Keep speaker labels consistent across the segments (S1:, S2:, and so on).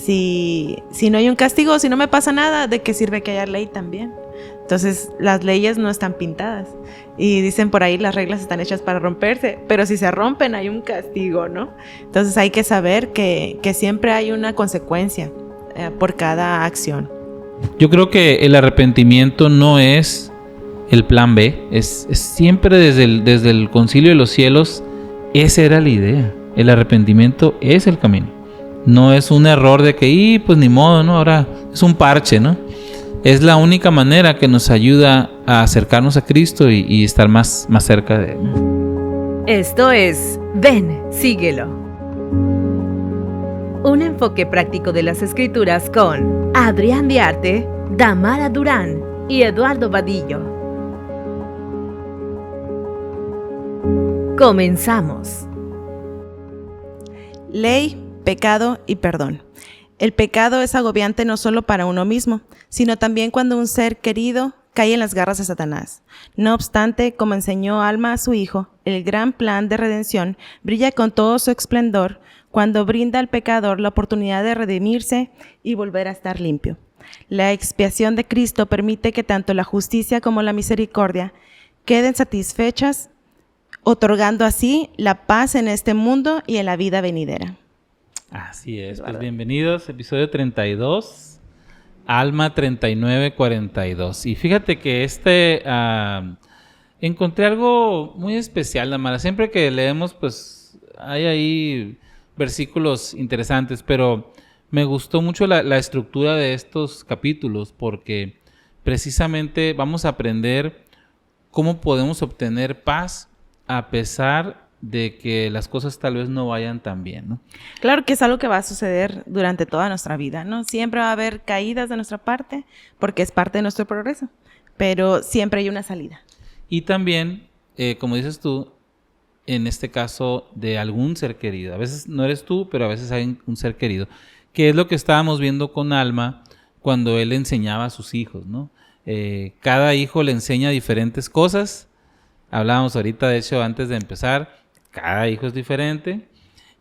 S1: si no hay un castigo, si no me pasa nada, ¿de qué sirve que haya ley también? Entonces las leyes no están pintadas y dicen por ahí las reglas están hechas para romperse, pero si se rompen hay un castigo, ¿no? Entonces hay que saber que siempre hay una consecuencia por cada acción.
S2: Yo creo que el arrepentimiento no es el plan B, es siempre desde el concilio de los cielos, esa era la idea. El arrepentimiento es el camino. No es un error de que, pues ni modo, ¿no? Ahora es un parche, ¿no? Es la única manera que nos ayuda a acercarnos a Cristo y estar más cerca de Él.
S3: Esto es Ven, síguelo. Un enfoque práctico de las Escrituras con Adrián Diarte, Damara Durán y Eduardo Vadillo. Comenzamos.
S1: Ley, pecado y perdón. El pecado es agobiante no solo para uno mismo, sino también cuando un ser querido cae en las garras de Satanás. No obstante, como enseñó Alma a su hijo, el gran plan de redención brilla con todo su esplendor cuando brinda al pecador la oportunidad de redimirse y volver a estar limpio. La expiación de Cristo permite que tanto la justicia como la misericordia queden satisfechas, otorgando así la paz en este mundo y en la vida venidera.
S2: Así es, pues bienvenidos, episodio 32, Alma 3942. Y fíjate que encontré algo muy especial, Damara. Siempre que leemos, pues hay ahí versículos interesantes, pero me gustó mucho la estructura de estos capítulos porque precisamente vamos a aprender cómo podemos obtener paz a pesar de que las cosas tal vez no vayan tan bien, ¿no?
S1: Claro que es algo que va a suceder durante toda nuestra vida, ¿no? Siempre va a haber caídas de nuestra parte, porque es parte de nuestro progreso, pero siempre hay una salida.
S2: Y también, como dices tú, en este caso de algún ser querido. A veces no eres tú, pero a veces hay un ser querido, que es lo que estábamos viendo con Alma cuando él enseñaba a sus hijos, ¿no? Cada hijo le enseña diferentes cosas. Hablábamos ahorita, de hecho, antes de empezar, cada hijo es diferente.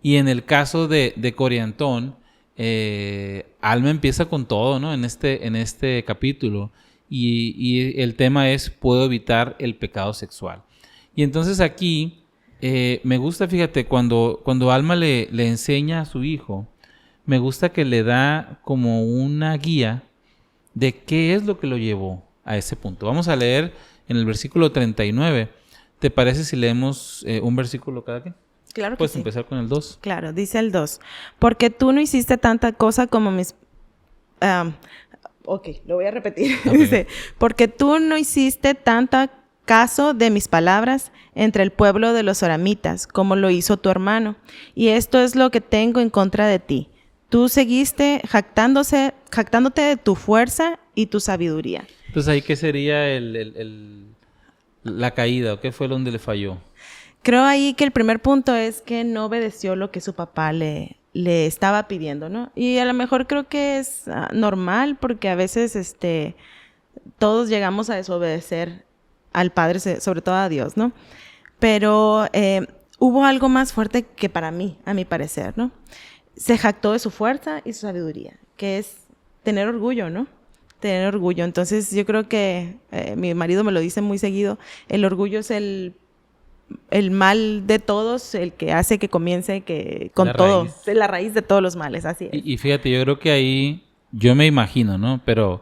S2: Y en el caso de Coriantón, Alma empieza con todo, ¿no? En este capítulo. Y el tema es, ¿puedo evitar el pecado sexual? Y entonces aquí, me gusta, fíjate, cuando Alma le enseña a su hijo, me gusta que le da como una guía de qué es lo que lo llevó a ese punto. Vamos a leer en el versículo 39. ¿Te parece si leemos un versículo cada quien?
S1: Claro que
S2: Puedes
S1: sí.
S2: empezar con el 2.
S1: Claro, dice el 2. Porque tú no hiciste tanta cosa como mis... lo voy a repetir. Okay. Dice, porque tú no hiciste tanta caso de mis palabras entre el pueblo de los oramitas, como lo hizo tu hermano. Y esto es lo que tengo en contra de ti. Tú seguiste jactándote de tu fuerza y tu sabiduría.
S2: Entonces, ¿ahí qué sería la caída? ¿O qué fue donde le falló?
S1: Creo ahí que el primer punto es que no obedeció lo que su papá le estaba pidiendo, ¿no? Y a lo mejor creo que es normal porque a veces todos llegamos a desobedecer al Padre, sobre todo a Dios, ¿no? Pero hubo algo más fuerte que para mí, a mi parecer, ¿no? Se jactó de su fuerza y su sabiduría, que es tener orgullo, ¿no? Tener orgullo. Entonces yo creo que mi marido me lo dice muy seguido, el orgullo es el mal de todos, el que hace que comience con todo, es la raíz de todos los males, así es.
S2: Y fíjate, yo creo que ahí, yo me imagino, ¿no? Pero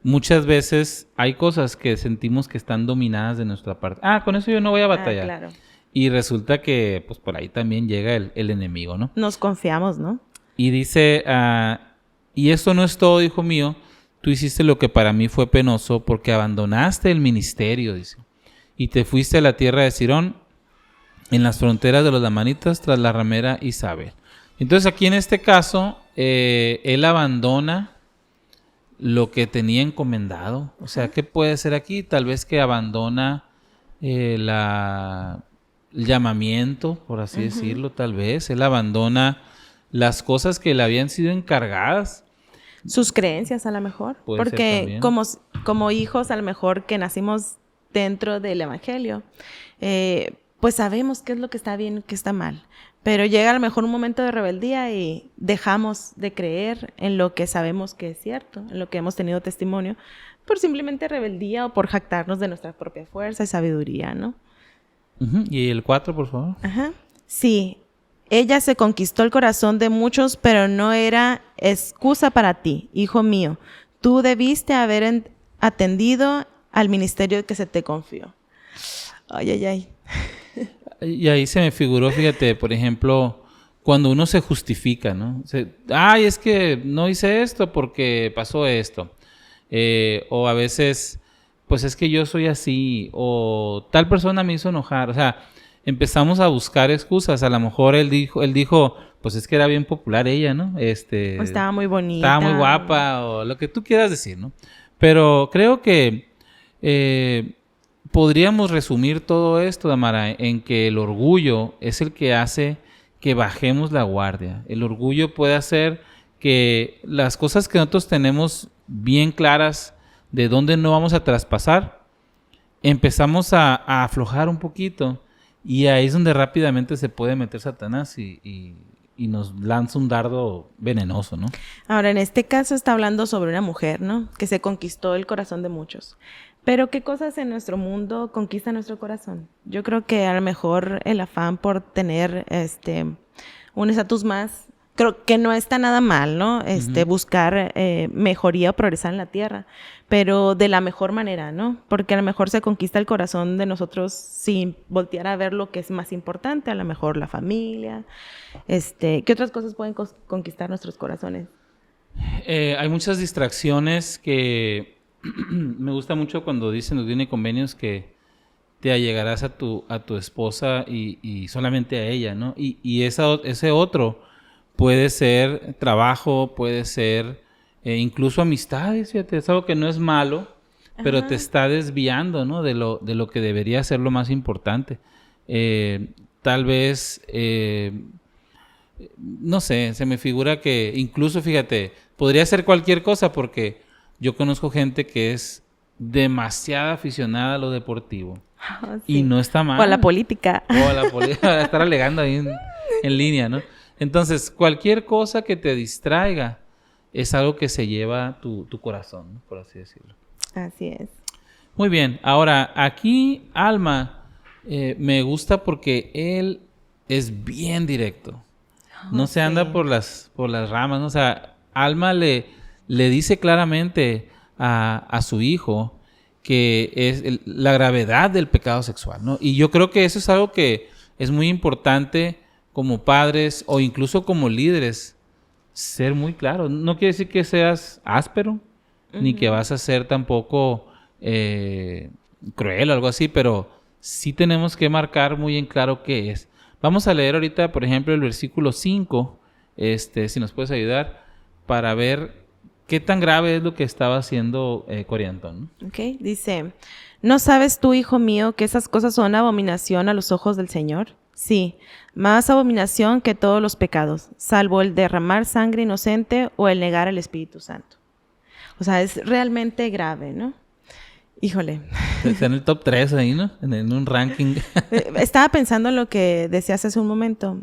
S2: muchas veces hay cosas que sentimos que están dominadas de nuestra parte. Con eso yo no voy a batallar.
S1: Claro.
S2: Y resulta que pues por ahí también llega el enemigo, ¿no?
S1: Nos confiamos, ¿no?
S2: Y dice, y esto no es todo, hijo mío, tú hiciste lo que para mí fue penoso porque abandonaste el ministerio, dice, y te fuiste a la tierra de Sirón, en las fronteras de los lamanitas, tras la ramera Isabel. Entonces aquí en este caso, él abandona lo que tenía encomendado. O sea, ¿qué puede ser aquí? Tal vez que abandona el llamamiento, por así decirlo, tal vez. Él abandona las cosas que le habían sido encargadas.
S1: Sus creencias a lo mejor.
S2: Puede
S1: porque como hijos a lo mejor que nacimos dentro del evangelio, pues sabemos qué es lo que está bien y qué está mal. Pero llega a lo mejor un momento de rebeldía y dejamos de creer en lo que sabemos que es cierto, en lo que hemos tenido testimonio, por simplemente rebeldía o por jactarnos de nuestra propia fuerza y sabiduría, ¿no?
S2: Y el 4, por favor.
S1: Ajá. Sí, ella se conquistó el corazón de muchos, pero no era excusa para ti, hijo mío. Tú debiste haber atendido al ministerio que se te confió. Ay, ay, ay.
S2: Y ahí se me figuró, fíjate, por ejemplo, cuando uno se justifica, ¿no? Es que no hice esto porque pasó esto. O a veces, pues es que yo soy así, o tal persona me hizo enojar. O sea, empezamos a buscar excusas. A lo mejor él dijo, pues es que era bien popular ella, ¿no?
S1: O estaba muy bonita.
S2: Estaba muy guapa, o lo que tú quieras decir, ¿no? Pero creo que podríamos resumir todo esto, Damara, en que el orgullo es el que hace que bajemos la guardia. El orgullo puede hacer que las cosas que nosotros tenemos bien claras de dónde no vamos a traspasar, empezamos a aflojar un poquito, y ahí es donde rápidamente se puede meter Satanás y nos lanza un dardo venenoso, ¿no?
S1: Ahora, en este caso está hablando sobre una mujer, ¿no? Que se conquistó el corazón de muchos. Pero ¿qué cosas en nuestro mundo conquistan nuestro corazón? Yo creo que a lo mejor el afán por tener un estatus más, creo que no está nada mal, ¿no? Buscar mejoría o progresar en la tierra, pero de la mejor manera, ¿no? Porque a lo mejor se conquista el corazón de nosotros sin voltear a ver lo que es más importante, a lo mejor la familia. ¿Qué otras cosas pueden conquistar nuestros corazones?
S2: Hay muchas distracciones que me gusta mucho cuando dicen los bienes y convenios que te allegarás a tu esposa y solamente a ella, ¿no? Y ese otro puede ser trabajo, puede ser incluso amistades, fíjate, es algo que no es malo, pero te está desviando, ¿no? de lo que debería ser lo más importante. Tal vez, no sé, se me figura que incluso, fíjate, podría ser cualquier cosa, porque yo conozco gente que es demasiado aficionada a lo deportivo.
S1: Sí.
S2: Y no está mal.
S1: O a la política.
S2: O a la política, estar alegando ahí en línea, ¿no? Entonces, cualquier cosa que te distraiga es algo que se lleva tu corazón, ¿no? Por así decirlo.
S1: Así es.
S2: Muy bien. Ahora, aquí Alma me gusta porque él es bien directo. No se anda por las ramas, ¿no? O sea, Alma le dice claramente a su hijo que es la gravedad del pecado sexual, ¿no? Y yo creo que eso es algo que es muy importante como padres o incluso como líderes, ser muy claro. No quiere decir que seas áspero, ni que vas a ser tampoco cruel o algo así, pero sí tenemos que marcar muy en claro qué es. Vamos a leer ahorita, por ejemplo, el versículo 5, si nos puedes ayudar, para ver qué tan grave es lo que estaba haciendo Coriantón, ¿no?
S1: Ok, dice, ¿no sabes tú, hijo mío, que esas cosas son abominación a los ojos del Señor? Sí, más abominación que todos los pecados, salvo el derramar sangre inocente o el negar al Espíritu Santo. O sea, es realmente grave, ¿no? Híjole.
S2: Está en el top 3 ahí, ¿no? En un ranking.
S1: Estaba pensando en lo que decías hace un momento.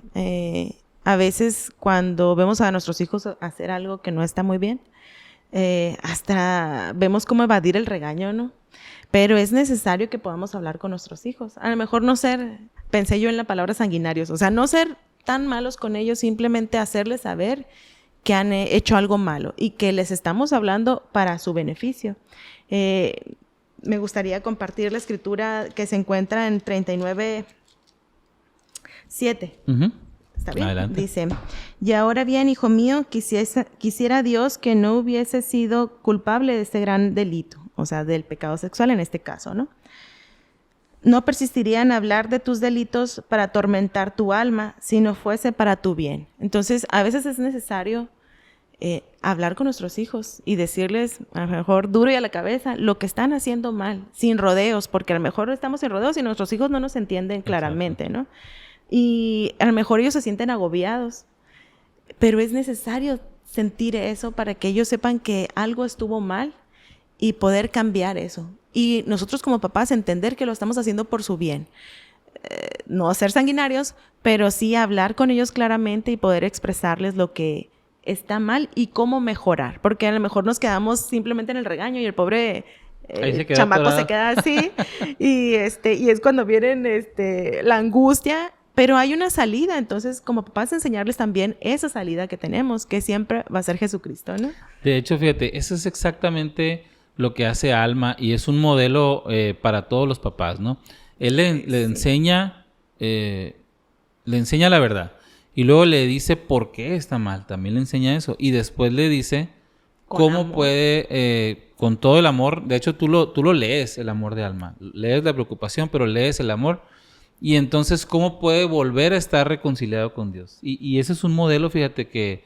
S1: A veces cuando vemos a nuestros hijos hacer algo que no está muy bien, hasta vemos cómo evadir el regaño, ¿no? Pero es necesario que podamos hablar con nuestros hijos. A lo mejor no ser, pensé yo en la palabra sanguinarios, o sea, no ser tan malos con ellos, simplemente hacerles saber que han hecho algo malo y que les estamos hablando para su beneficio. Me gustaría compartir la escritura que se encuentra en 39:7. ¿Está bien?
S2: Adelante.
S1: Dice, y ahora bien, hijo mío, quisiera Dios que no hubiese sido culpable de este gran delito, o sea, del pecado sexual en este caso, ¿no? No persistiría en hablar de tus delitos para atormentar tu alma, si no fuese para tu bien. Entonces, a veces es necesario hablar con nuestros hijos y decirles, a lo mejor duro y a la cabeza, lo que están haciendo mal, sin rodeos, porque a lo mejor estamos en rodeos y nuestros hijos no nos entienden claramente, ¿no? Y a lo mejor ellos se sienten agobiados, pero es necesario sentir eso para que ellos sepan que algo estuvo mal y poder cambiar eso. Y nosotros como papás entender que lo estamos haciendo por su bien. no ser sanguinarios, pero sí hablar con ellos claramente y poder expresarles lo que está mal y cómo mejorar, porque a lo mejor nos quedamos simplemente en el regaño y el pobre chamaco se queda así y es cuando vienen la angustia, pero hay una salida. Entonces, como papás, enseñarles también esa salida que tenemos, que siempre va a ser Jesucristo, ¿no?
S2: De hecho, fíjate, eso es exactamente lo que hace Alma y es un modelo para todos los papás, ¿no? Él le enseña la verdad y luego le dice por qué está mal, también le enseña eso y después le dice cómo puede, con todo el amor, de hecho tú lo lees, el amor de Alma, lees la preocupación, pero lees el amor y entonces cómo puede volver a estar reconciliado con Dios. Y ese es un modelo, fíjate, que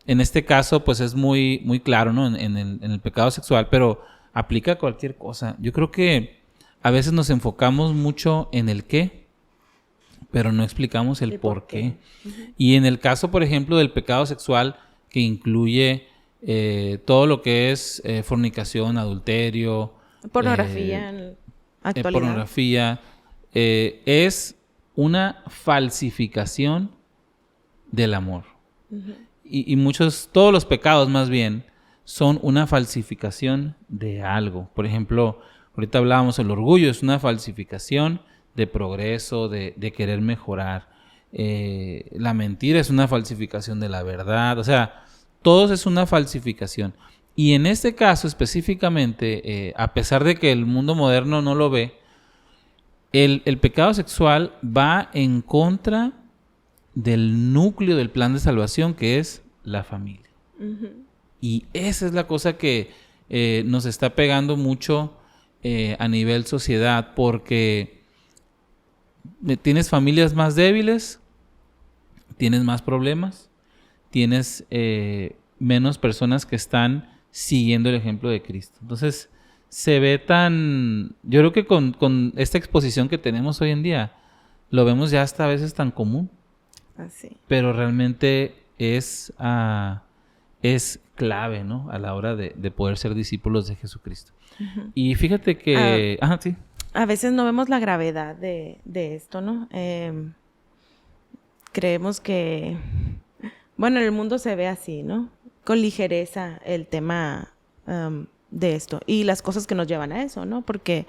S2: en este caso pues es muy, muy claro, ¿no? En el pecado sexual, pero aplica a cualquier cosa. Yo creo que a veces nos enfocamos mucho en el qué, pero no explicamos el por qué. Uh-huh. Y en el caso, por ejemplo, del pecado sexual, que incluye todo lo que es fornicación, adulterio,
S1: pornografía, en actualidad.
S2: Pornografía, es una falsificación del amor. Uh-huh. Y todos los pecados más bien, son una falsificación de algo. Por ejemplo, ahorita hablábamos del orgullo, es una falsificación de progreso, de querer mejorar. La mentira es una falsificación de la verdad. O sea, todo es una falsificación. Y en este caso específicamente, a pesar de que el mundo moderno no lo ve, el pecado sexual va en contra del núcleo del plan de salvación, que es la familia. Uh-huh. Y esa es la cosa que nos está pegando mucho a nivel sociedad, porque tienes familias más débiles, tienes más problemas, tienes menos personas que están siguiendo el ejemplo de Cristo. Entonces, se ve tan... Yo creo que con esta exposición que tenemos hoy en día, lo vemos ya hasta a veces tan común.
S1: Así.
S2: Pero realmente es clave, ¿no? A la hora de poder ser discípulos de Jesucristo. Uh-huh. Y fíjate que... sí.
S1: A veces no vemos la gravedad de esto, ¿no? Creemos que... Bueno, en el mundo se ve así, ¿no? Con ligereza el tema de esto y las cosas que nos llevan a eso, ¿no? Porque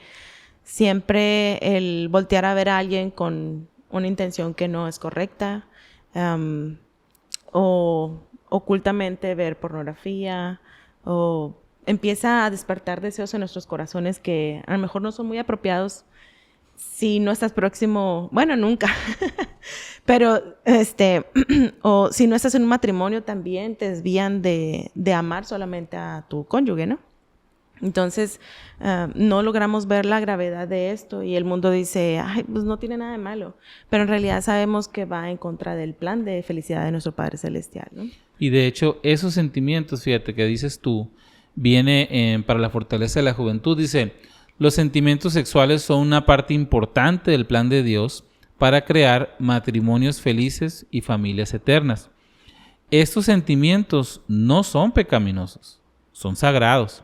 S1: siempre el voltear a ver a alguien con una intención que no es correcta, o ocultamente ver pornografía, o empieza a despertar deseos en nuestros corazones que a lo mejor no son muy apropiados si no estás próximo, bueno, nunca, pero o si no estás en un matrimonio también te desvían de amar solamente a tu cónyuge, ¿no? Entonces, no logramos ver la gravedad de esto y el mundo dice, ay, pues no tiene nada de malo. Pero en realidad sabemos que va en contra del plan de felicidad de nuestro Padre Celestial, ¿no?
S2: Y de hecho, esos sentimientos, fíjate, que dices tú, viene para la fortaleza de la juventud. Dice, los sentimientos sexuales son una parte importante del plan de Dios para crear matrimonios felices y familias eternas. Estos sentimientos no son pecaminosos, son sagrados.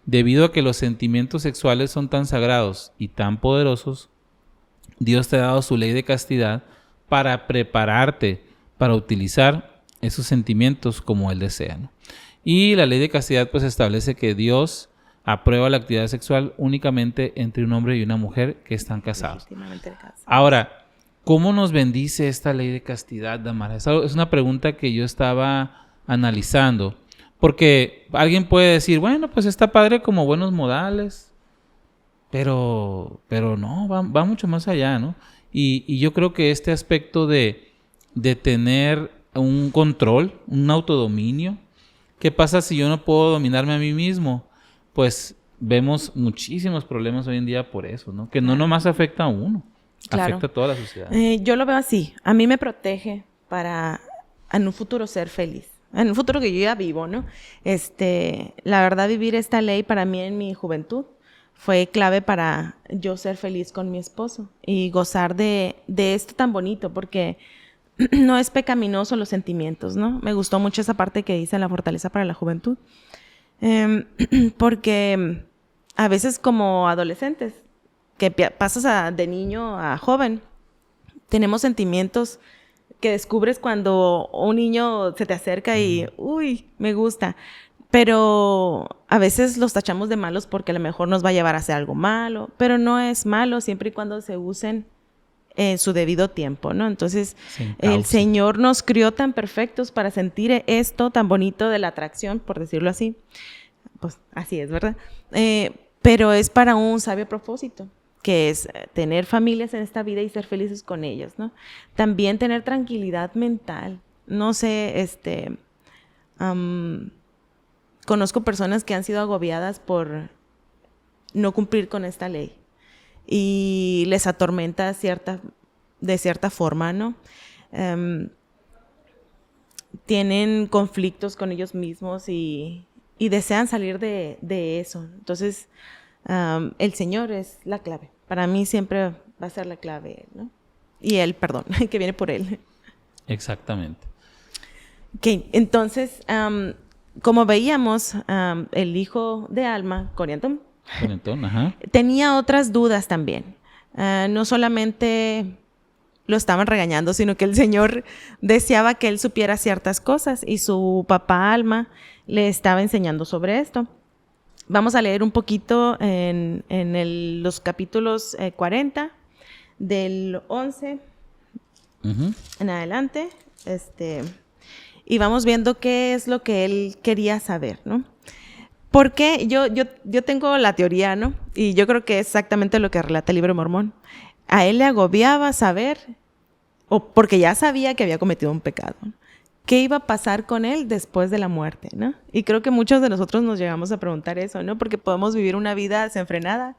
S2: Debido a que los sentimientos sexuales son tan sagrados y tan poderosos, Dios te ha dado su ley de castidad para prepararte para utilizar esos sentimientos como Él desea, ¿no? Y la ley de castidad pues establece que Dios aprueba la actividad sexual únicamente entre un hombre y una mujer que están casados. Ahora, ¿cómo nos bendice esta ley de castidad, Damara? Es una pregunta que yo estaba analizando. Porque alguien puede decir, bueno, pues está padre como buenos modales, pero no, va mucho más allá, ¿no? Y yo creo que este aspecto de tener un control, un autodominio, ¿qué pasa si yo no puedo dominarme a mí mismo? Pues vemos muchísimos problemas hoy en día por eso, ¿no? Que no nomás afecta a uno, claro, afecta a toda la sociedad.
S1: Yo lo veo así, a mí me protege para en un futuro ser feliz. En un futuro que yo ya vivo, ¿no? La verdad, vivir esta ley para mí en mi juventud fue clave para yo ser feliz con mi esposo y gozar de esto tan bonito, porque no es pecaminoso los sentimientos, ¿no? Me gustó mucho esa parte que dice la fortaleza para la juventud, porque a veces como adolescentes que pasas de niño a joven. Tenemos sentimientos que descubres cuando un niño se te acerca y, uy, me gusta. Pero a veces los tachamos de malos porque a lo mejor nos va a llevar a hacer algo malo, pero no es malo siempre y cuando se usen en su debido tiempo, ¿no? Entonces, el Señor nos crió tan perfectos para sentir esto tan bonito de la atracción, por decirlo así. Pues así es, ¿verdad? Pero es para un sabio propósito, que es tener familias en esta vida y ser felices con ellas, ¿no? También tener tranquilidad mental. No sé, conozco personas que han sido agobiadas por no cumplir con esta ley y les atormenta de cierta forma, ¿no? Tienen conflictos con ellos mismos y desean salir de eso. Entonces, el Señor es la clave. Para mí siempre va a ser la clave, ¿no? Y el perdón que viene por Él.
S2: Exactamente.
S1: Okay, entonces, como veíamos, el hijo de Alma, Coriantón,
S2: Ajá.
S1: tenía otras dudas también. No solamente lo estaban regañando, sino que el Señor deseaba que él supiera ciertas cosas y su papá Alma le estaba enseñando sobre esto. Vamos a leer un poquito en los capítulos 40, del 11 en adelante, y vamos viendo qué es lo que él quería saber, ¿no? Porque yo tengo la teoría, ¿no? Y yo creo que es exactamente lo que relata el Libro de Mormón. A él le agobiaba saber, o porque ya sabía que había cometido un pecado, ¿no? ¿Qué iba a pasar con él después de la muerte, ¿no? Y creo que muchos de nosotros nos llegamos a preguntar eso, ¿no? Porque podemos vivir una vida desenfrenada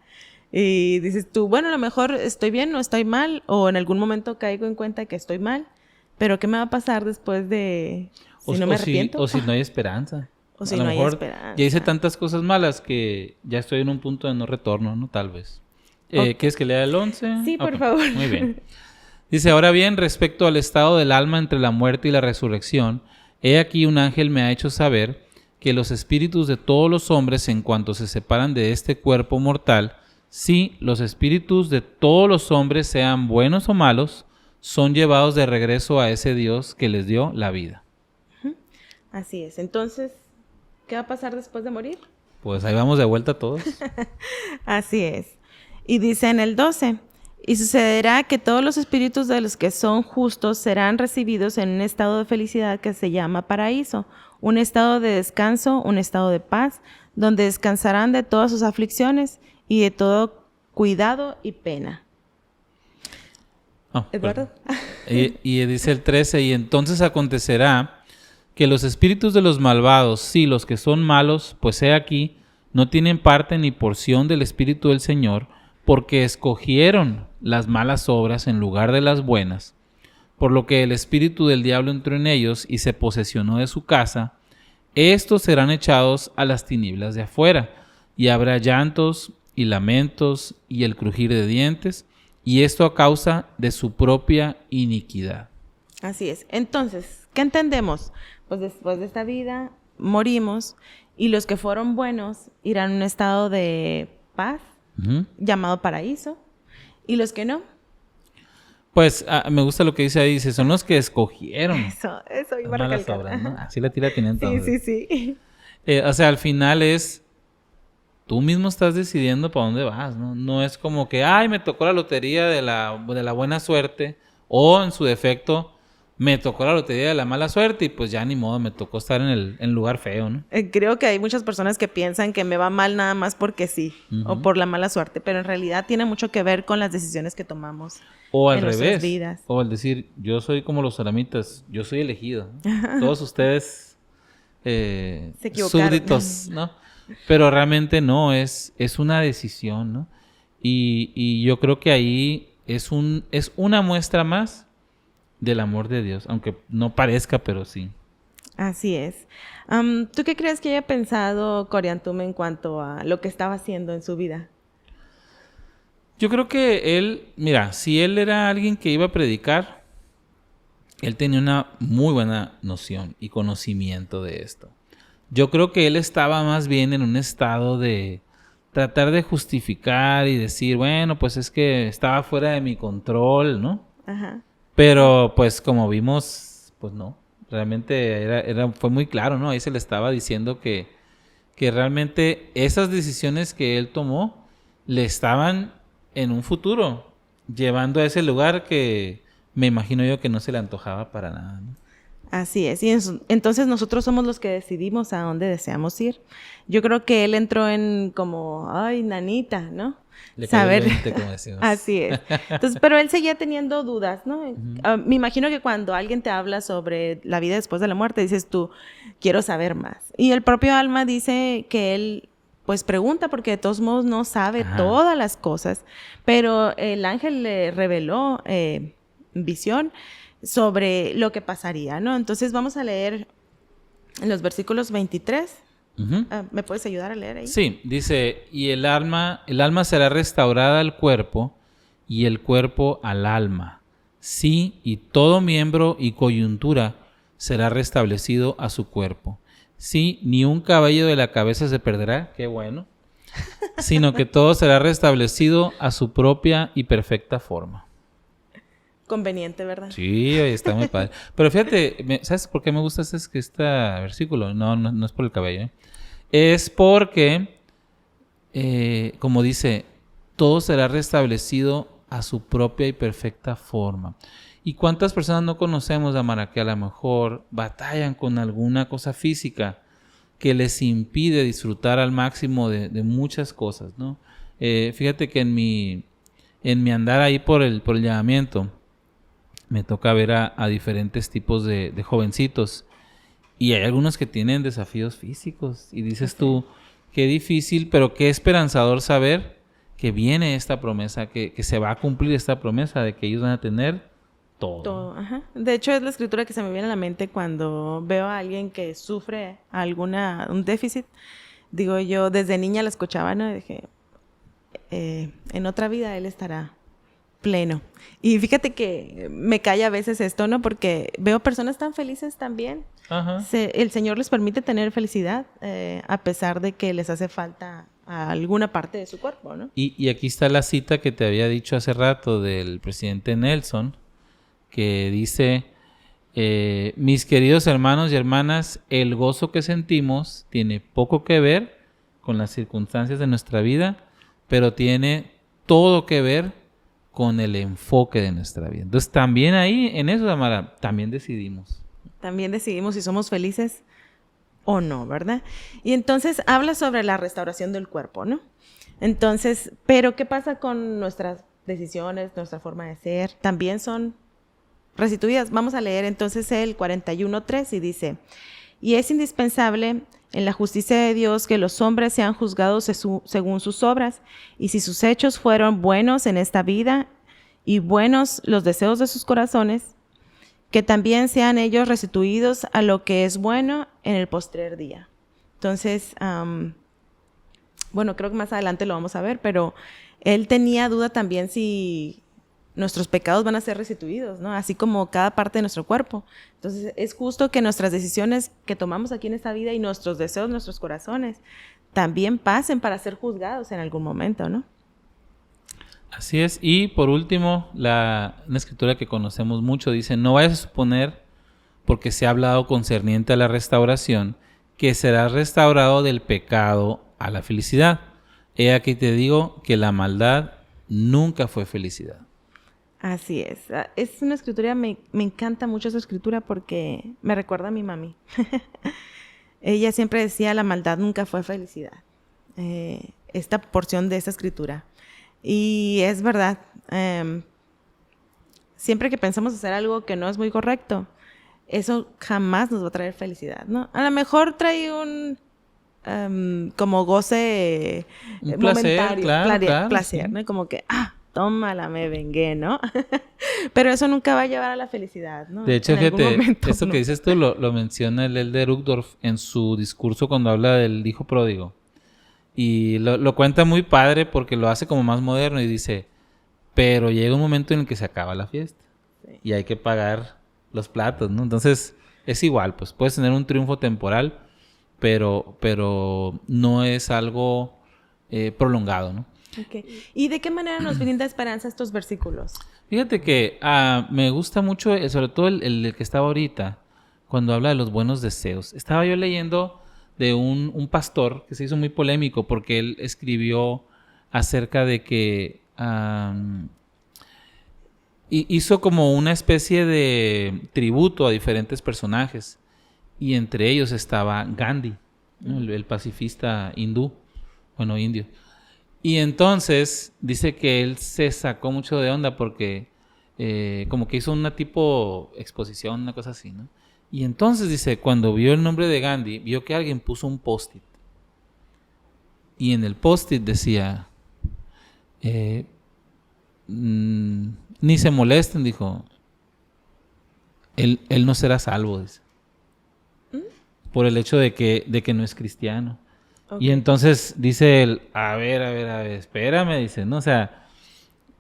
S1: y dices tú, bueno, a lo mejor estoy bien o estoy mal, o en algún momento caigo en cuenta que estoy mal, pero ¿qué me va a pasar después de si no me arrepiento?
S2: O si no hay esperanza.
S1: O si no hay esperanza.
S2: Ya hice tantas cosas malas que ya estoy en un punto de no retorno, ¿no? Tal vez. ¿Quieres que lea el 11?
S1: Sí, por favor.
S2: Muy bien. Dice, ahora bien, respecto al estado del alma entre la muerte y la resurrección, he aquí un ángel me ha hecho saber que los espíritus de todos los hombres, en cuanto se separan de este cuerpo mortal, sí, los espíritus de todos los hombres, sean buenos o malos, son llevados de regreso a ese Dios que les dio la vida.
S1: Así es. Entonces, ¿qué va a pasar después de morir?
S2: Pues ahí vamos de vuelta todos.
S1: Así es. Y dice en el 12, y sucederá que todos los espíritus de los que son justos serán recibidos en un estado de felicidad que se llama paraíso, un estado de descanso, un estado de paz, donde descansarán de todas sus aflicciones y de todo cuidado y pena. ¿Eduardo?
S2: Y dice el 13, y entonces acontecerá que los espíritus de los malvados, sí, los que son malos, pues he aquí, no tienen parte ni porción del Espíritu del Señor, porque escogieron las malas obras en lugar de las buenas, por lo que el espíritu del diablo entró en ellos y se posesionó de su casa. Estos serán echados a las tinieblas de afuera, y habrá llantos y lamentos y el crujir de dientes, y esto a causa de su propia iniquidad.
S1: Así es. Entonces, ¿qué entendemos? Pues después de esta vida morimos y los que fueron buenos irán a un estado de paz, llamado paraíso, y los que no.
S2: Pues me gusta lo que dice ahí, dice, son los que escogieron.
S1: Eso iba a recalcar.
S2: Obras, ¿no? Así la tira teniente.
S1: Sí.
S2: O sea, al final es, tú mismo estás decidiendo para dónde vas, ¿no? No es como que, ay, me tocó la lotería de la buena suerte, o en su defecto, me tocó la lotería de la mala suerte y pues ya ni modo, me tocó estar en el lugar feo, ¿no?
S1: Creo que hay muchas personas que piensan que me va mal nada más porque sí, o por la mala suerte, pero en realidad tiene mucho que ver con las decisiones que tomamos.
S2: O al revés, vidas. O al decir, yo soy como los salamitas, yo soy elegido. Todos ustedes súbditos, ¿no? Pero realmente no, es una decisión, ¿no? Y yo creo que ahí es una muestra más del amor de Dios, aunque no parezca, pero sí.
S1: Así es. ¿Tú qué crees que haya pensado Coriantum en cuanto a lo que estaba haciendo en su vida?
S2: Yo creo que él, mira, si él era alguien que iba a predicar, él tenía una muy buena noción y conocimiento de esto. Yo creo que él estaba más bien en un estado de tratar de justificar y decir, bueno, pues es que estaba fuera de mi control, ¿no?
S1: Ajá.
S2: Pero pues como vimos, pues no. Realmente fue muy claro, ¿no? Ahí se le estaba diciendo que realmente esas decisiones que él tomó le estaban en un futuro llevando a ese lugar que me imagino yo que no se le antojaba para nada, ¿no?
S1: Así es, y entonces nosotros somos los que decidimos a dónde deseamos ir. Yo creo que él entró en como, ay, nanita, ¿no?
S2: Le cayó
S1: Saber.
S2: el 20, como decimos.
S1: Así es. Entonces, pero él seguía teniendo dudas, ¿no? Me imagino que cuando alguien te habla sobre la vida después de la muerte, dices tú, quiero saber más. Y el propio Alma dice que él, pues pregunta, porque de todos modos no sabe todas las cosas, pero el ángel le reveló visión sobre lo que pasaría, ¿no? Entonces vamos a leer en los versículos 23. ¿Me puedes ayudar a leer ahí?
S2: Sí, dice, y el alma será restaurada al cuerpo y el cuerpo al alma. Sí, y todo miembro y coyuntura será restablecido a su cuerpo. Sí, ni un cabello de la cabeza se perderá, qué bueno, sino que todo será restablecido a su propia y perfecta forma.
S1: Conveniente, ¿verdad?
S2: Sí, está muy padre. Pero fíjate, ¿sabes por qué me gusta este versículo? No es por el cabello, ¿eh? Es porque, como dice, todo será restablecido a su propia y perfecta forma. ¿Y cuántas personas no conocemos, Amara, que a lo mejor batallan con alguna cosa física que les impide disfrutar al máximo de muchas cosas, ¿no? Fíjate que en mi andar ahí por el llamamiento, me toca ver a diferentes tipos de jovencitos y hay algunos que tienen desafíos físicos y dices tú, qué difícil, pero qué esperanzador saber que viene esta promesa, que se va a cumplir esta promesa de que ellos van a tener todo.
S1: Ajá. De hecho, es la escritura que se me viene a la mente cuando veo a alguien que sufre un déficit. Digo, yo desde niña la escuchaba, ¿no? Y dije, en otra vida él estará pleno. Y fíjate que me calla a veces esto, ¿no? Porque veo personas tan felices también.
S2: Ajá.
S1: El Señor les permite tener felicidad a pesar de que les hace falta a alguna parte de su cuerpo, ¿no?
S2: Y aquí está la cita que te había dicho hace rato del presidente Nelson, que dice, mis queridos hermanos y hermanas, el gozo que sentimos tiene poco que ver con las circunstancias de nuestra vida, pero tiene todo que ver con el enfoque de nuestra vida. Entonces también ahí, en eso, Amara, también decidimos.
S1: También decidimos si somos felices o no, ¿verdad? Y entonces habla sobre la restauración del cuerpo, ¿no? Entonces, pero ¿qué pasa con nuestras decisiones, nuestra forma de ser? También son restituidas. Vamos a leer entonces el 41:3 y dice, y es indispensable en la justicia de Dios que los hombres sean juzgados según sus obras, y si sus hechos fueron buenos en esta vida y buenos los deseos de sus corazones, que también sean ellos restituidos a lo que es bueno en el postrer día. Entonces, bueno, creo que más adelante lo vamos a ver, pero él tenía duda también si nuestros pecados van a ser restituidos, ¿no? Así como cada parte de nuestro cuerpo. Entonces, es justo que nuestras decisiones que tomamos aquí en esta vida y nuestros deseos, nuestros corazones, también pasen para ser juzgados en algún momento, ¿no?
S2: Así es. Y por último, una escritura que conocemos mucho dice, no vayas a suponer, porque se ha hablado concerniente a la restauración, que serás restaurado del pecado a la felicidad. He aquí te digo que la maldad nunca fue felicidad.
S1: Así es. Es una escritura, me encanta mucho esa escritura porque me recuerda a mi mami. Ella siempre decía, la maldad nunca fue felicidad. Esta porción de esa escritura. Y es verdad. Siempre que pensamos hacer algo que no es muy correcto, eso jamás nos va a traer felicidad, ¿no? A lo mejor trae un como goce
S2: un placer,
S1: momentario,
S2: claro,
S1: placer,
S2: sí.
S1: ¿no? Como que, tómala, me vengué, ¿no? Pero eso nunca va a llevar a la felicidad, ¿no?
S2: De hecho,
S1: en
S2: fíjate,
S1: momento,
S2: esto
S1: ¿no?
S2: que dices tú lo menciona el Elder Uchtdorf en su discurso cuando habla del hijo pródigo. Y lo cuenta muy padre porque lo hace como más moderno y dice, pero llega un momento en el que se acaba la fiesta. Sí. Y hay que pagar los platos, ¿no? Entonces, es igual, pues puedes tener un triunfo temporal, pero no es algo prolongado, ¿no?
S1: Okay. ¿Y de qué manera nos brinda esperanza estos versículos?
S2: Fíjate que me gusta mucho, sobre todo el que estaba ahorita, cuando habla de los buenos deseos. Estaba yo leyendo de un pastor que se hizo muy polémico porque él escribió acerca de que hizo como una especie de tributo a diferentes personajes, y entre ellos estaba Gandhi, ¿no? El pacifista indio. Y entonces dice que él se sacó mucho de onda porque como que hizo una tipo exposición, una cosa así, ¿no? Y entonces dice, cuando vio el nombre de Gandhi, vio que alguien puso un post-it. Y en el post-it decía, ni se molesten, dijo, él no será salvo, dice, por el hecho de que no es cristiano. Okay. Y entonces dice él, a ver, espérame, dice, ¿no? O sea,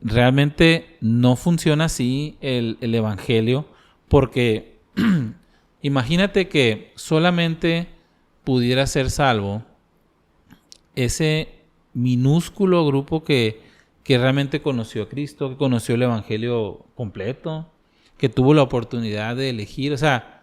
S2: realmente no funciona así el evangelio, porque imagínate que solamente pudiera ser salvo ese minúsculo grupo que realmente conoció a Cristo, que conoció el evangelio completo, que tuvo la oportunidad de elegir. O sea,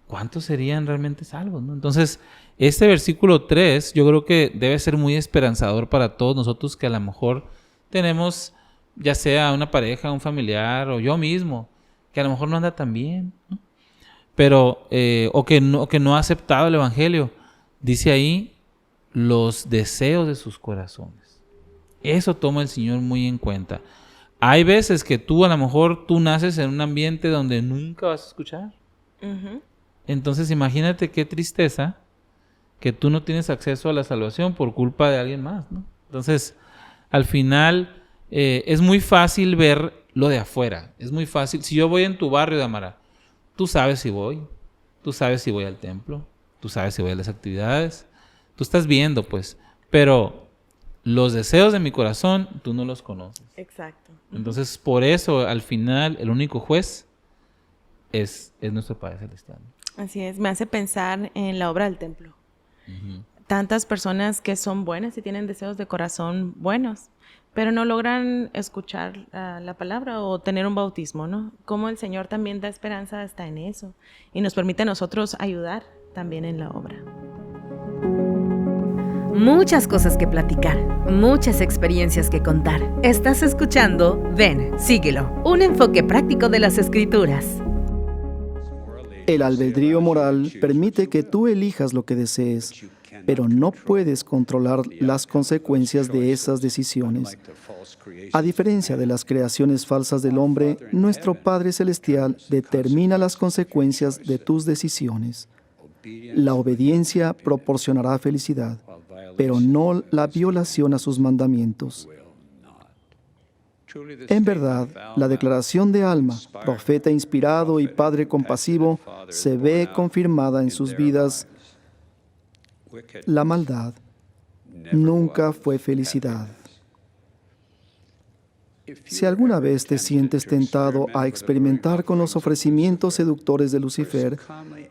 S2: ¿cuántos serían realmente salvos, no? Entonces, este versículo 3 yo creo que debe ser muy esperanzador para todos nosotros que a lo mejor tenemos, ya sea una pareja, un familiar o yo mismo, que a lo mejor no anda tan bien, ¿no? Pero, o que no ha aceptado el evangelio. Dice ahí, los deseos de sus corazones. Eso toma el Señor muy en cuenta. Hay veces que a lo mejor tú naces en un ambiente donde nunca vas a escuchar. Uh-huh. Entonces imagínate qué tristeza que tú no tienes acceso a la salvación por culpa de alguien más, ¿no? Entonces, al final, es muy fácil ver lo de afuera. Es muy fácil. Si yo voy en tu barrio, Damara, tú sabes si voy. Tú sabes si voy al templo. Tú sabes si voy a las actividades. Tú estás viendo, pues. Pero los deseos de mi corazón, tú no los conoces.
S1: Exacto.
S2: Entonces, por eso, al final, el único juez es nuestro Padre Celestial.
S1: Así es. Me hace pensar en la obra del templo. Uh-huh. Tantas personas que son buenas y tienen deseos de corazón buenos, pero no logran escuchar la palabra o tener un bautismo, ¿no? Cómo el Señor también da esperanza hasta en eso y nos permite a nosotros ayudar también en la obra.
S3: Muchas cosas que platicar, muchas experiencias que contar. Estás escuchando Ven, Síguelo, un enfoque práctico de las Escrituras.
S4: El albedrío moral permite que tú elijas lo que desees, pero no puedes controlar las consecuencias de esas decisiones. A diferencia de las creaciones falsas del hombre, nuestro Padre Celestial determina las consecuencias de tus decisiones. La obediencia proporcionará felicidad, pero no la violación a sus mandamientos. En verdad, la declaración de Alma, profeta inspirado y padre compasivo, se ve confirmada en sus vidas. La maldad nunca fue felicidad. Si alguna vez te sientes tentado a experimentar con los ofrecimientos seductores de Lucifer,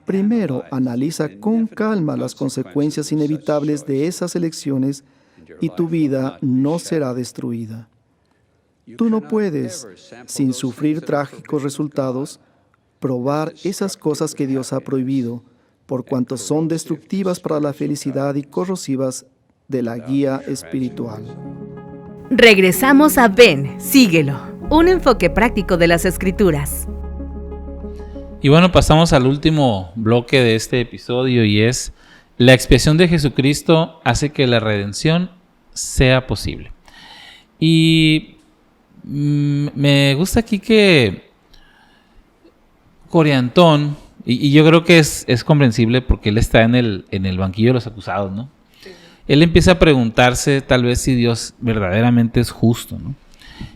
S4: primero analiza con calma las consecuencias inevitables de esas elecciones y tu vida no será destruida. Tú no puedes, sin sufrir trágicos resultados, probar esas cosas que Dios ha prohibido, por cuanto son destructivas para la felicidad y corrosivas de la guía espiritual.
S3: Regresamos a Ven, Síguelo, un enfoque práctico de las Escrituras.
S2: Y bueno, pasamos al último bloque de este episodio y es: la expiación de Jesucristo hace que la redención sea posible. Y me gusta aquí que Coriantón, y yo creo que es comprensible porque él está en el banquillo de los acusados, ¿no? Sí. Él empieza a preguntarse tal vez si Dios verdaderamente es justo, ¿no?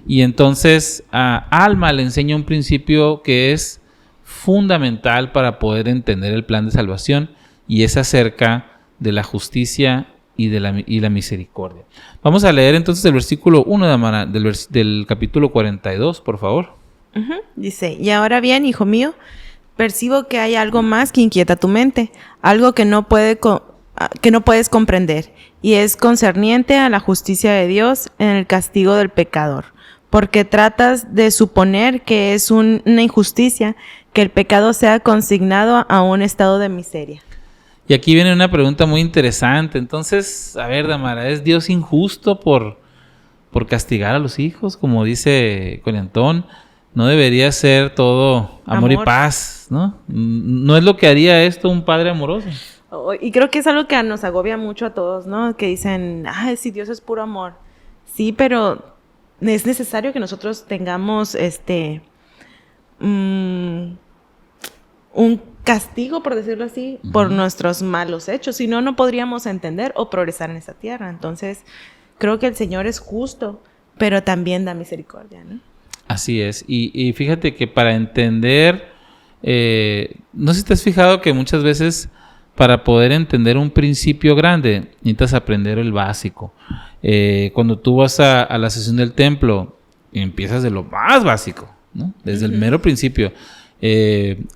S2: Y entonces a Alma le enseña un principio que es fundamental para poder entender el plan de salvación, y es acerca de la justicia y la misericordia. Vamos a leer entonces el versículo 1 del capítulo 42, por favor.
S1: Uh-huh. Dice: y ahora bien, hijo mío, percibo que hay algo más que inquieta tu mente, algo que no puede que no puedes comprender, y es concerniente a la justicia de Dios en el castigo del pecador, porque tratas de suponer que es una injusticia que el pecado sea consignado a un estado de miseria.
S2: Y aquí viene una pregunta muy interesante. Entonces, a ver, Damara, ¿es Dios injusto por castigar a los hijos? Como dice Coriantón, no debería ser todo amor y paz, ¿no? ¿No es lo que haría esto un padre amoroso?
S1: Y creo que es algo que nos agobia mucho a todos, ¿no? Que dicen, si Dios es puro amor. Sí, pero es necesario que nosotros tengamos un castigo, por decirlo así, por nuestros malos hechos. Si no, no podríamos entender o progresar en esta tierra. Entonces, creo que el Señor es justo, pero también da misericordia, ¿no?
S2: Así es. Y fíjate que para entender, no sé si te has fijado que muchas veces para poder entender un principio grande necesitas aprender el básico. Cuando tú vas a la sesión del templo, empiezas de lo más básico, ¿no? Desde el mero principio.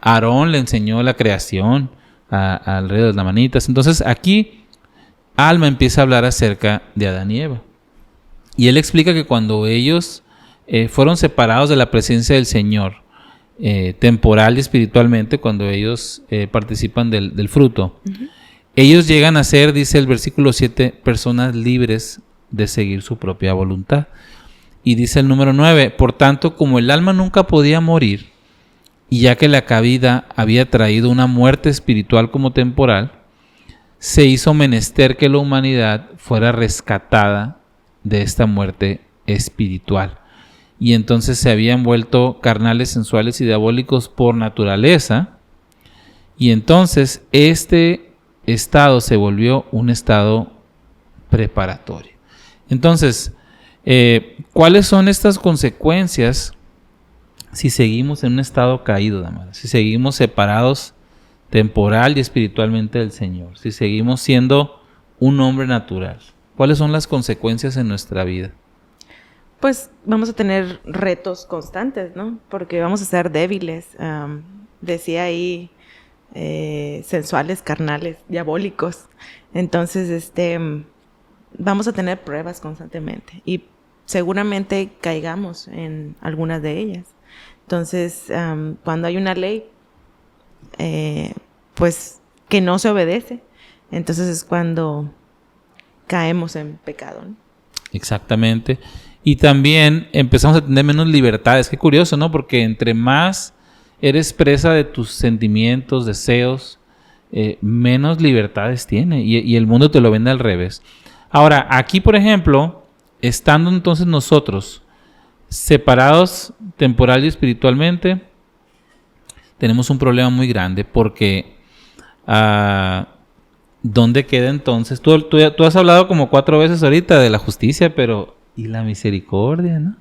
S2: Aarón le enseñó la creación al rey de las lamanitas. Entonces aquí Alma empieza a hablar acerca de Adán y Eva. Y él explica que cuando ellos fueron separados de la presencia del Señor, temporal y espiritualmente, cuando ellos participan del fruto, ellos llegan a ser, dice el versículo 7, personas libres de seguir su propia voluntad. Y dice el número 9, por tanto, como el alma nunca podía morir, y ya que la caída había traído una muerte espiritual como temporal, se hizo menester que la humanidad fuera rescatada de esta muerte espiritual. Y entonces se habían vuelto carnales, sensuales y diabólicos por naturaleza. Y entonces este estado se volvió un estado preparatorio. Entonces, ¿cuáles son estas consecuencias si seguimos en un estado caído, Damara? Si seguimos separados temporal y espiritualmente del Señor. Si seguimos siendo un hombre natural. ¿Cuáles son las consecuencias en nuestra vida?
S1: Pues vamos a tener retos constantes, ¿no? Porque vamos a ser débiles. Decía ahí, sensuales, carnales, diabólicos. Entonces, vamos a tener pruebas constantemente. Y seguramente caigamos en algunas de ellas. Entonces, cuando hay una ley, pues que no se obedece, entonces es cuando caemos en pecado, ¿no?
S2: Exactamente. Y también empezamos a tener menos libertades. Qué curioso, ¿no? Porque entre más eres presa de tus sentimientos, deseos, menos libertades tiene. Y el mundo te lo vende al revés. Ahora, aquí, por ejemplo, estando entonces nosotros separados temporal y espiritualmente, tenemos un problema muy grande porque ¿dónde queda entonces? Tú has hablado como 4 veces ahorita de la justicia, pero ¿y la misericordia, no?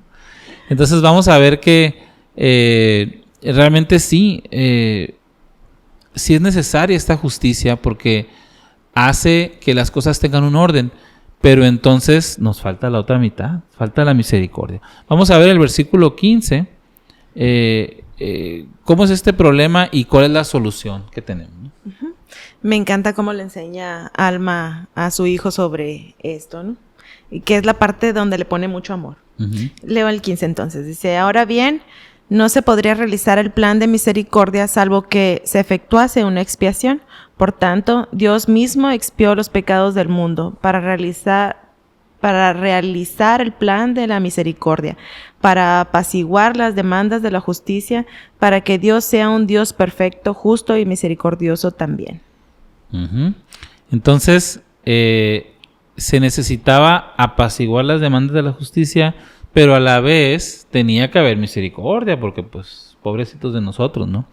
S2: Entonces vamos a ver que realmente sí es necesaria esta justicia porque hace que las cosas tengan un orden. Pero entonces nos falta la otra mitad, falta la misericordia. Vamos a ver el versículo 15, cómo es este problema y cuál es la solución que tenemos, ¿no?
S1: Me encanta cómo le enseña Alma a su hijo sobre esto, ¿no? Y que es la parte donde le pone mucho amor. Leo el 15 entonces, dice, ahora bien, no se podría realizar el plan de misericordia salvo que se efectuase una expiación. Por tanto, Dios mismo expió los pecados del mundo para realizar el plan de la misericordia, para apaciguar las demandas de la justicia, para que Dios sea un Dios perfecto, justo y misericordioso también.
S2: Entonces, se necesitaba apaciguar las demandas de la justicia, pero a la vez tenía que haber misericordia, porque pues pobrecitos de nosotros, ¿no?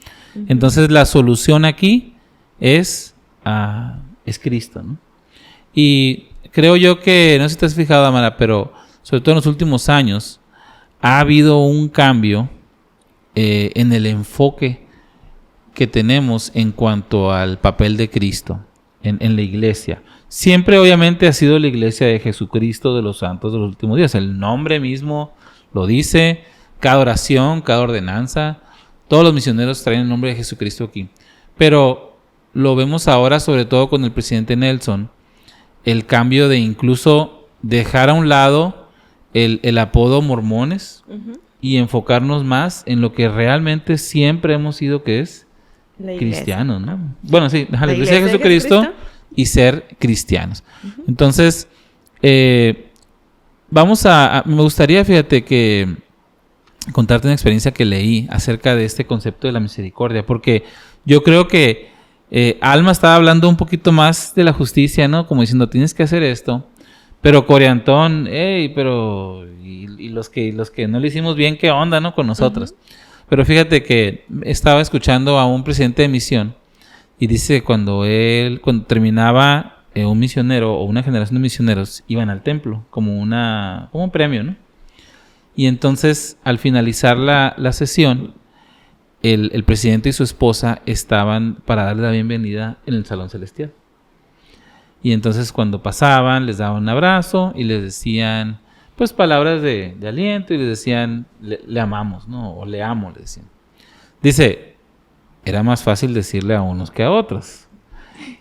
S2: Entonces la solución aquí es Cristo, ¿no? Y creo yo que, no sé si te has fijado, Amara, pero sobre todo en los últimos años ha habido un cambio en el enfoque que tenemos en cuanto al papel de Cristo en la iglesia. Siempre obviamente ha sido la iglesia de Jesucristo de los santos de los últimos días. El nombre mismo lo dice, cada oración, cada ordenanza, todos los misioneros traen el nombre de Jesucristo aquí. Pero lo vemos ahora sobre todo con el presidente Nelson, el cambio de incluso dejar a un lado el apodo mormones y enfocarnos más en lo que realmente siempre hemos sido, que es cristianos, ¿no? Bueno, sí, la iglesia de Jesucristo y ser cristianos. Entonces, me gustaría, fíjate, que contarte una experiencia que leí acerca de este concepto de la misericordia, porque yo creo que Alma estaba hablando un poquito más de la justicia, ¿no? Como diciendo, tienes que hacer esto, pero Coriantón, pero y los que no le hicimos bien, ¿qué onda, no? Con nosotros. Pero fíjate que estaba escuchando a un presidente de misión y dice que cuando terminaba un misionero o una generación de misioneros, iban al templo como un premio, ¿no? Y entonces, al finalizar la sesión, el presidente y su esposa estaban para darle la bienvenida en el salón celestial. Y entonces, cuando pasaban, les daban un abrazo y les decían, pues, palabras de aliento, y les decían, le amamos, ¿no? O le amo, le decían. Dice, era más fácil decirle a unos que a otros.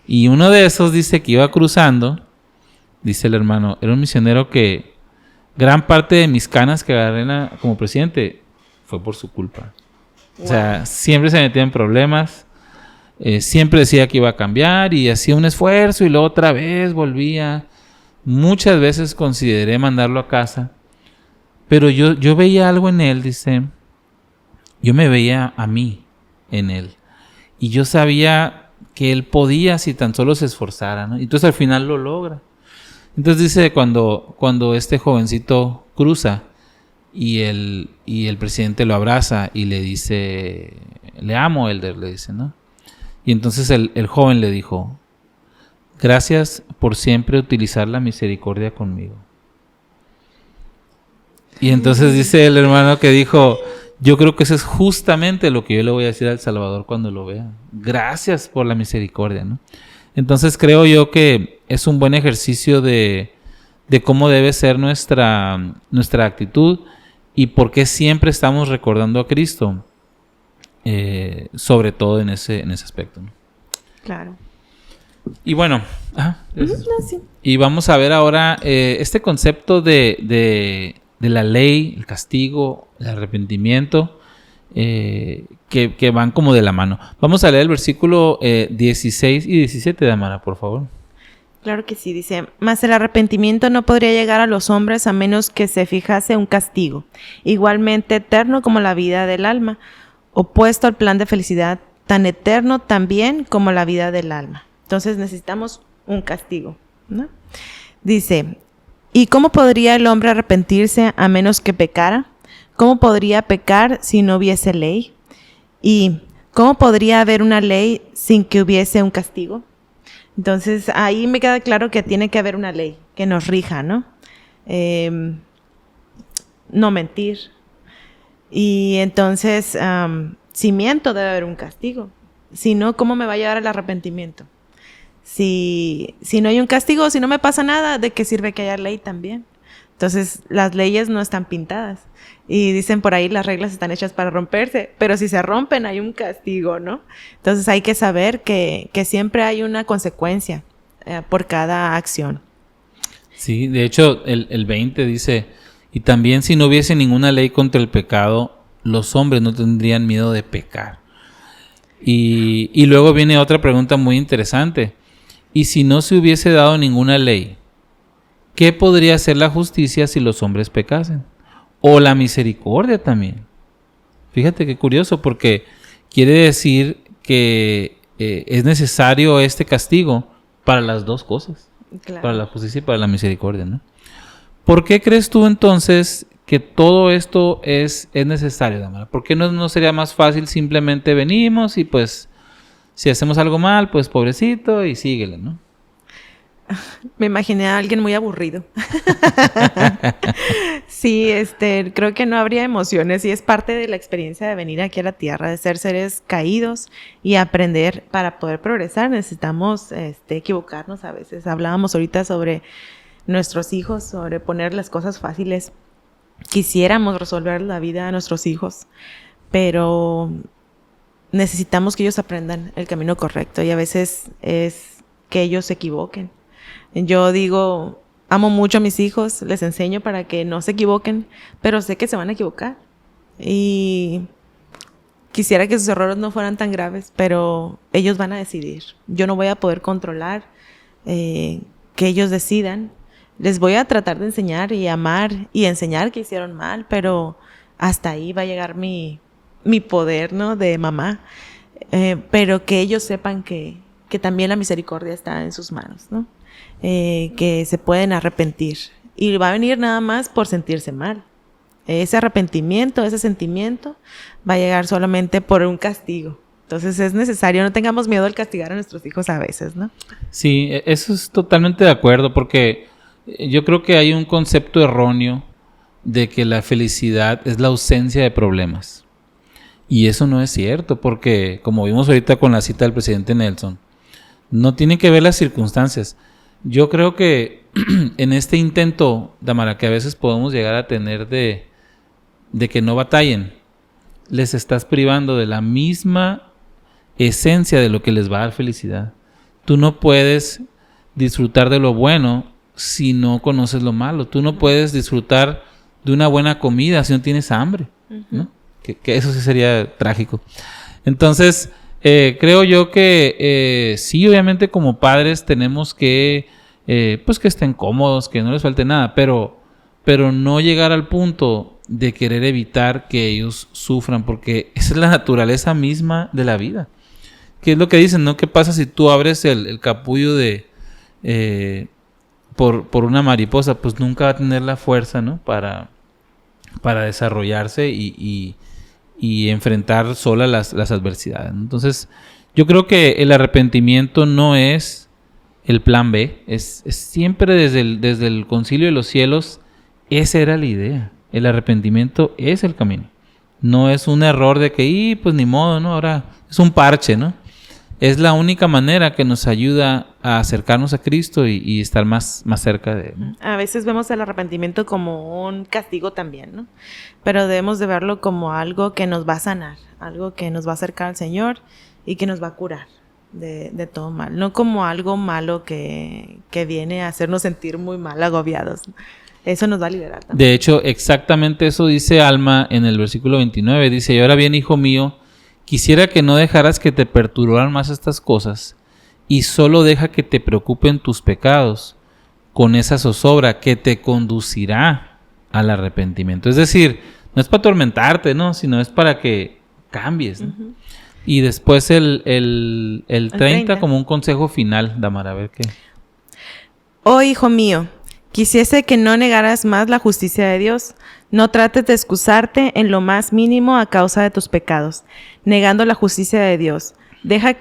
S2: Y uno de esos dice que iba cruzando, dice el hermano, era un misionero que gran parte de mis canas que agarré como presidente fue por su culpa. Wow. O sea, siempre se metía en problemas, siempre decía que iba a cambiar y hacía un esfuerzo y luego otra vez volvía. Muchas veces consideré mandarlo a casa, pero yo veía algo en él, dice, yo me veía a mí en él y yo sabía que él podía si tan solo se esforzara, ¿no? Entonces al final lo logra. Entonces dice, cuando este jovencito cruza y el presidente lo abraza y le dice, le amo, Elder, le dice, ¿no? Y entonces el joven le dijo, gracias por siempre utilizar la misericordia conmigo. Y entonces dice el hermano que dijo, yo creo que eso es justamente lo que yo le voy a decir al Salvador cuando lo vea. Gracias por la misericordia, ¿no? Entonces creo yo que es un buen ejercicio de cómo debe ser nuestra actitud y por qué siempre estamos recordando a Cristo, sobre todo en ese aspecto, ¿no?
S1: Claro.
S2: Y bueno,
S1: Sí.
S2: Y vamos a ver ahora este concepto de la ley, el castigo, el arrepentimiento, que van como de la mano. Vamos a leer el versículo 16 y 17 de Amara, por favor.
S1: Claro que sí, dice, mas el arrepentimiento no podría llegar a los hombres a menos que se fijase un castigo, igualmente eterno como la vida del alma, opuesto al plan de felicidad, tan eterno también como la vida del alma. Entonces necesitamos un castigo, ¿no? Dice, ¿y cómo podría el hombre arrepentirse a menos que pecara? ¿Cómo podría pecar si no hubiese ley? ¿Y cómo podría haber una ley sin que hubiese un castigo? Entonces, ahí me queda claro que tiene que haber una ley que nos rija, ¿no? No mentir. Y entonces, si miento, debe haber un castigo. Si no, ¿cómo me va a llevar al arrepentimiento? Si no hay un castigo, si no me pasa nada, ¿de qué sirve que haya ley también? Entonces, las leyes no están pintadas. Y dicen por ahí, las reglas están hechas para romperse, pero si se rompen hay un castigo, ¿no? Entonces hay que saber que siempre hay una consecuencia por cada acción.
S2: Sí, de hecho, el 20 dice, y también si no hubiese ninguna ley contra el pecado, los hombres no tendrían miedo de pecar. Y luego viene otra pregunta muy interesante. Y si no se hubiese dado ninguna ley, ¿qué podría hacer la justicia si los hombres pecasen? O la misericordia también. Fíjate qué curioso, porque quiere decir que es necesario este castigo para las dos cosas. Claro. Para la justicia y para la misericordia, ¿no? ¿Por qué crees tú entonces que todo esto es necesario, Damara? ¿Por qué no sería más fácil simplemente venimos y pues si hacemos algo mal, pues pobrecito y síguele, ¿no?
S1: Me imaginé a alguien muy aburrido. Sí, creo que no habría emociones y es parte de la experiencia de venir aquí a la tierra, de ser seres caídos y aprender. Para poder progresar necesitamos equivocarnos a veces. Hablábamos ahorita sobre nuestros hijos, sobre poner las cosas fáciles. Quisiéramos resolver la vida a nuestros hijos, pero necesitamos que ellos aprendan el camino correcto y a veces es que ellos se equivoquen. Yo digo, amo mucho a mis hijos, les enseño para que no se equivoquen, pero sé que se van a equivocar. Y quisiera que sus errores no fueran tan graves, pero ellos van a decidir. Yo no voy a poder controlar que ellos decidan. Les voy a tratar de enseñar y amar y enseñar que hicieron mal, pero hasta ahí va a llegar mi poder, ¿no? De mamá. Pero que ellos sepan que también la misericordia está en sus manos, ¿no? Que se pueden arrepentir. Y va a venir nada más por sentirse mal. Ese arrepentimiento, ese sentimiento va a llegar solamente por un castigo. Entonces es necesario, no tengamos miedo al castigar a nuestros hijos a veces, ¿no?
S2: Sí, eso es totalmente de acuerdo, porque yo creo que hay un concepto erróneo de que la felicidad es la ausencia de problemas. Y eso no es cierto, porque como vimos ahorita con la cita del presidente Nelson, no tienen que ver las circunstancias. Yo creo que en este intento, Damara, que a veces podemos llegar a tener de que no batallen, les estás privando de la misma esencia de lo que les va a dar felicidad. Tú no puedes disfrutar de lo bueno si no conoces lo malo. Tú no puedes disfrutar de una buena comida si no tienes hambre, ¿no? Que eso sí sería trágico. Entonces, creo yo que sí, obviamente como padres tenemos que pues que estén cómodos, que no les falte nada, pero no llegar al punto de querer evitar que ellos sufran, porque esa es la naturaleza misma de la vida. ¿Qué es lo que dicen, no? ¿Qué pasa si tú abres el capullo de por una mariposa? Pues nunca va a tener la fuerza, ¿no? Para desarrollarse y enfrentar sola las adversidades, ¿no? Entonces, yo creo que el arrepentimiento no es el plan B, es siempre desde el concilio de los cielos, esa era la idea. El arrepentimiento es el camino. No es un error de que, pues ni modo, ¿no? Ahora es un parche, ¿no? Es la única manera que nos ayuda a acercarnos a Cristo y estar más cerca de Él, ¿no?
S1: A veces vemos el arrepentimiento como un castigo también, ¿no? Pero debemos de verlo como algo que nos va a sanar, algo que nos va a acercar al Señor y que nos va a curar de todo mal. No como algo malo que viene a hacernos sentir muy mal, agobiados. Eso nos va a liberar también.
S2: De hecho, exactamente eso dice Alma en el versículo 29. Dice, y ahora bien, hijo mío, quisiera que no dejaras que te perturbaran más estas cosas y solo deja que te preocupen tus pecados con esa zozobra que te conducirá al arrepentimiento. Es decir, no es para atormentarte, ¿no? Sino es para que cambies, ¿no? Uh-huh. Y después el 30 como un consejo final, Damara, a ver qué.
S1: Oh, hijo mío, quisiese que no negaras más la justicia de Dios. No trates de excusarte en lo más mínimo a causa de tus pecados, negando la justicia de Dios. Deja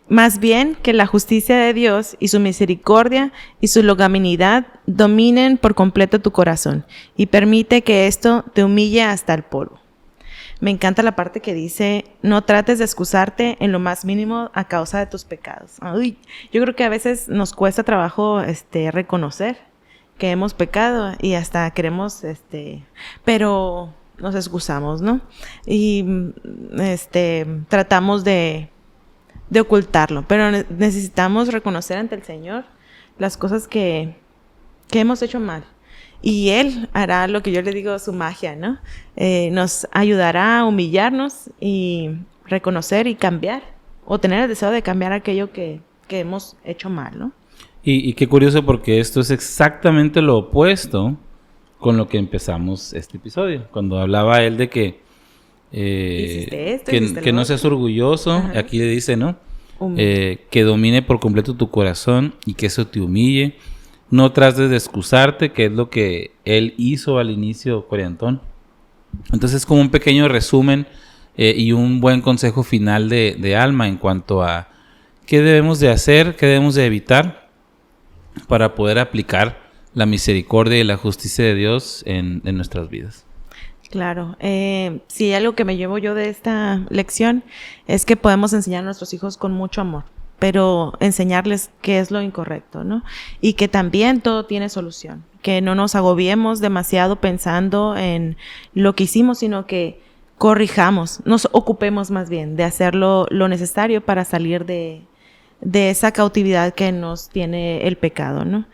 S1: más bien que la justicia de Dios y su misericordia y su longanimidad dominen por completo tu corazón y permite que esto te humille hasta el polvo. Me encanta la parte que dice, no trates de excusarte en lo más mínimo a causa de tus pecados. Uy, yo creo que a veces nos cuesta trabajo reconocer que hemos pecado y hasta queremos, pero nos excusamos, ¿no? Y tratamos de ocultarlo, pero necesitamos reconocer ante el Señor las cosas que hemos hecho mal. Y Él hará lo que yo le digo, su magia, ¿no? Nos ayudará a humillarnos y reconocer y cambiar, o tener el deseo de cambiar aquello que hemos hecho mal, ¿no?
S2: Y qué curioso, porque esto es exactamente lo opuesto con lo que empezamos este episodio. Cuando hablaba él de que que no seas orgulloso. Ajá. Aquí le dice, ¿no? Que domine por completo tu corazón y que eso te humille. No trates de excusarte, que es lo que él hizo al inicio con Antón. Entonces, como un pequeño resumen y un buen consejo final de Alma en cuanto a qué debemos de hacer, qué debemos de evitar para poder aplicar la misericordia y la justicia de Dios en nuestras vidas.
S1: Claro. Sí, algo que me llevo yo de esta lección es que podemos enseñar a nuestros hijos con mucho amor, pero enseñarles qué es lo incorrecto, ¿no? Y que también todo tiene solución, que no nos agobiemos demasiado pensando en lo que hicimos, sino que corrijamos, nos ocupemos más bien de hacer lo necesario para salir de esa cautividad que nos tiene el pecado, ¿no?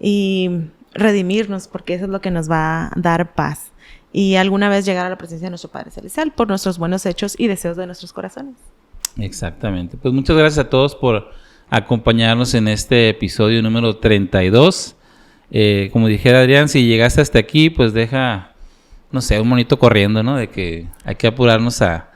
S1: Y redimirnos, porque eso es lo que nos va a dar paz. Y alguna vez llegar a la presencia de nuestro Padre Celestial por nuestros buenos hechos y deseos de nuestros corazones.
S2: Exactamente. Pues muchas gracias a todos por acompañarnos en este episodio número 32. Como dijera Adrián, si llegaste hasta aquí, pues deja, no sé, un monito corriendo, ¿no? De que hay que apurarnos a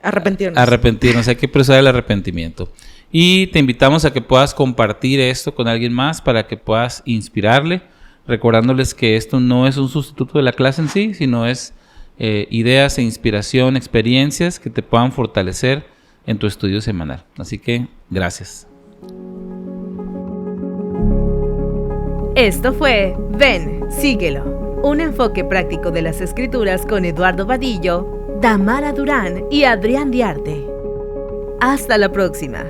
S2: arrepentirnos, hay que proceder al arrepentimiento. Y te invitamos a que puedas compartir esto con alguien más para que puedas inspirarle, recordándoles que esto no es un sustituto de la clase en sí, sino es ideas e inspiración, experiencias que te puedan fortalecer en tu estudio semanal. Así que, gracias.
S3: Esto fue Ven, Síguelo, un enfoque práctico de las Escrituras con Eduardo Vadillo, Damara Durán y Adrián Diarte. Hasta la próxima.